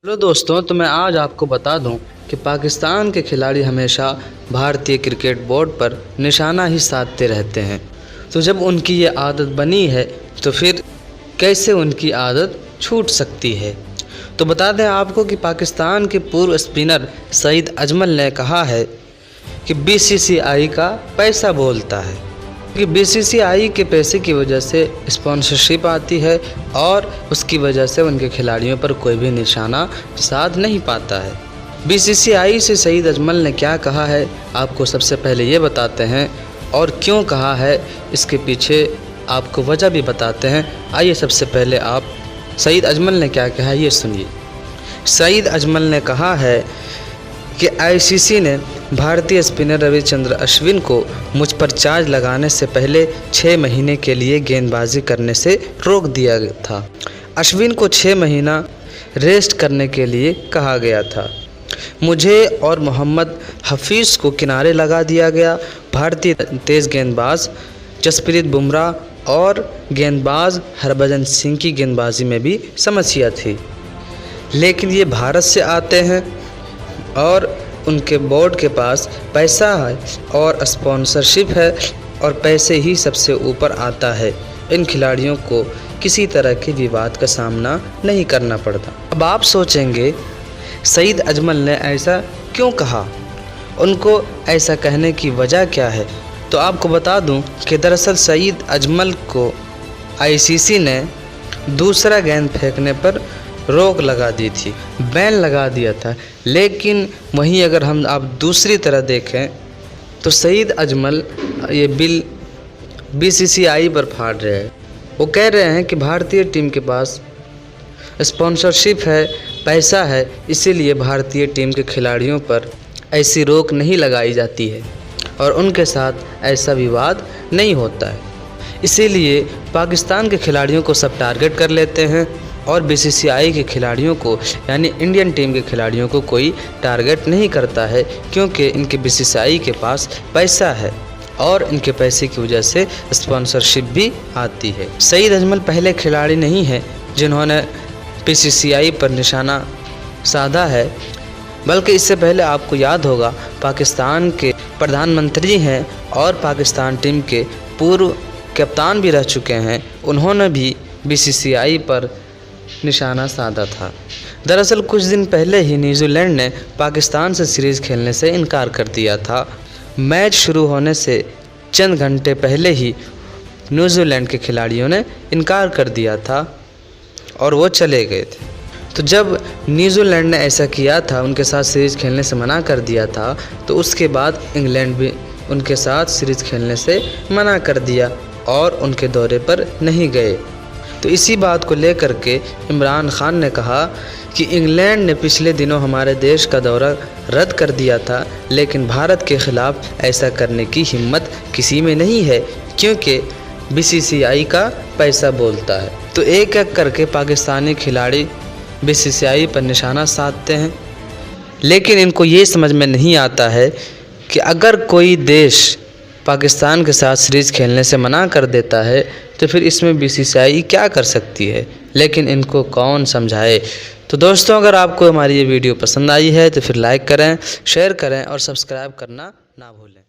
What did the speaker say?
Hello दोस्तों, तो मैं आज आपको बता दूं कि पाकिस्तान के खिलाड़ी हमेशा भारतीय क्रिकेट बोर्ड पर निशाना ही साधते रहते हैं। तो जब उनकी ये आदत बनी है तो फिर कैसे उनकी आदत छूट सकती है। तो बता दें आपको कि पाकिस्तान के पूर्व स्पिनर सईद अजमल ने कहा है कि बीसीसीआई का पैसा बोलता है कि बीसीसीआई के पैसे की वजह से स्पॉन्सरशिप आती है और उसकी वजह से उनके खिलाड़ियों पर कोई भी निशाना साध नहीं पाता है। बीसीसीआई से सईद अजमल ने क्या कहा है आपको सबसे पहले ये बताते हैं, और क्यों कहा है इसके पीछे आपको वजह भी बताते हैं। आइए सबसे पहले आप सईद अजमल ने क्या कहा ये सुनिए। सईद अजमल ने कहा है कि आईसीसी ने भारतीय स्पिनर रविचंद्रन अश्विन को मुझ पर चार्ज लगाने से पहले 6 महीने के लिए गेंदबाजी करने से रोक दिया था। अश्विन को 6 महीना रेस्ट करने के लिए कहा गया था। मुझे और मोहम्मद हफीज़ को किनारे लगा दिया गया। भारतीय तेज़ गेंदबाज जसप्रीत बुमराह और गेंदबाज हरभजन सिंह की गेंदबाजी में भी समस्या थी, लेकिन ये भारत से आते हैं और उनके बोर्ड के पास पैसा है और स्पॉन्सरशिप है और पैसे ही सबसे ऊपर आता है। इन खिलाड़ियों को किसी तरह के विवाद का सामना नहीं करना पड़ता। अब आप सोचेंगे सईद अजमल ने ऐसा क्यों कहा, उनको ऐसा कहने की वजह क्या है। तो आपको बता दूं कि दरअसल सईद अजमल को आईसीसी ने दूसरा गेंद फेंकने पर रोक लगा दी थी, बैन लगा दिया था। लेकिन वहीं अगर हम आप दूसरी तरह देखें तो सईद अजमल ये बिल बीसीसीआई पर फाड़ रहे हैं। वो कह रहे हैं कि भारतीय टीम के पास स्पॉन्सरशिप है, पैसा है, इसीलिए भारतीय टीम के खिलाड़ियों पर ऐसी रोक नहीं लगाई जाती है और उनके साथ ऐसा विवाद नहीं होता है। इसीलिए पाकिस्तान के खिलाड़ियों को सब टारगेट कर लेते हैं और बीसीसीआई के खिलाड़ियों को यानी इंडियन टीम के खिलाड़ियों को कोई टारगेट नहीं करता है, क्योंकि इनके बीसीसीआई के पास पैसा है और इनके पैसे की वजह से स्पॉन्सरशिप भी आती है। सईद अजमल पहले खिलाड़ी नहीं है जिन्होंने बीसीसीआई पर निशाना साधा है, बल्कि इससे पहले आपको याद होगा पाकिस्तान के प्रधानमंत्री हैं और पाकिस्तान टीम के पूर्व कप्तान भी रह चुके हैं। उन्होंने भी बीसीसीआई पर निशाना साधा था। दरअसल कुछ दिन पहले ही न्यूजीलैंड ने पाकिस्तान से सीरीज़ खेलने से इनकार कर दिया था। मैच शुरू होने से चंद घंटे पहले ही न्यूजीलैंड के खिलाड़ियों ने इनकार कर दिया था और वो चले गए थे। तो जब न्यूजीलैंड ने ऐसा किया था, उनके साथ सीरीज़ खेलने से मना कर दिया था, तो उसके बाद इंग्लैंड भी उनके साथ सीरीज़ खेलने से मना कर दिया और उनके दौरे पर नहीं गए। तो इसी बात को लेकर के इमरान खान ने कहा कि इंग्लैंड ने पिछले दिनों हमारे देश का दौरा रद्द कर दिया था, लेकिन भारत के ख़िलाफ़ ऐसा करने की हिम्मत किसी में नहीं है, क्योंकि बीसीसीआई का पैसा बोलता है। तो एक एक करके पाकिस्तानी खिलाड़ी बीसीसीआई पर निशाना साधते हैं, लेकिन इनको ये समझ में नहीं आता है कि अगर कोई देश पाकिस्तान के साथ सीरीज़ खेलने से मना कर देता है तो फिर इसमें बीसीसीआई क्या कर सकती है, लेकिन इनको कौन समझाए। तो दोस्तों, अगर आपको हमारी ये वीडियो पसंद आई है तो फिर लाइक करें, शेयर करें और सब्सक्राइब करना ना भूलें।